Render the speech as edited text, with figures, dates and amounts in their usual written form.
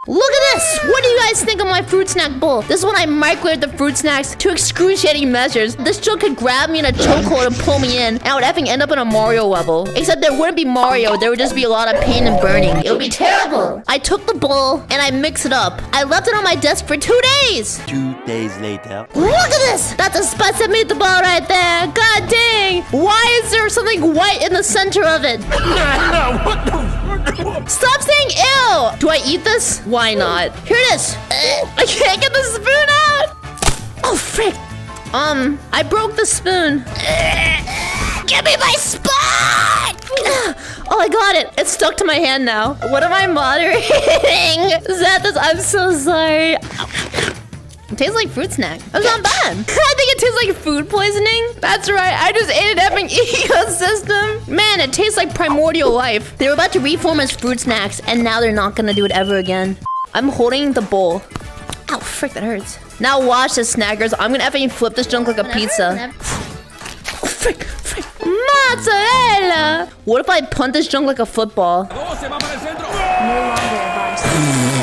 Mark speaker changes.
Speaker 1: Look at this! What do you guys think of my fruit snack bowl? This is when I microwave the fruit snacks to excruciating measures. This chick could grab me in a chokehold and pull me in, and I would effing end up in a Mario level. Except there wouldn't be Mario, there would just be a lot of pain and burning. It would be terrible. I took the bowl and I mixed it up. I left it on my desk for 2 days.
Speaker 2: 2 days later.
Speaker 1: Look at this! That's a spicy meatball right there. God dang! Why is there something white in the center of it?
Speaker 2: What the?
Speaker 1: Stop saying ew! Do I eat this? Why not? Here it is. I can't get the spoon out. Oh, frick. I broke the spoon. Give me my spoon! Oh, I got it. It's stuck to my hand now. What am I moderating? Zethus, I'm so sorry. It tastes like fruit snack. That's not bad. I think it tastes like food poisoning. That's right. I just ate an effing ecosystem. Man, it tastes like primordial life. They were about to reform as fruit snacks, and now they're not gonna do it ever again. I'm holding the bowl. Ow, frick, that hurts. Now watch this, snackers. I'm gonna effing flip this junk like a pizza. Oh, frick. Mozzarella! What if I punt this junk like a football?
Speaker 3: No longer advised.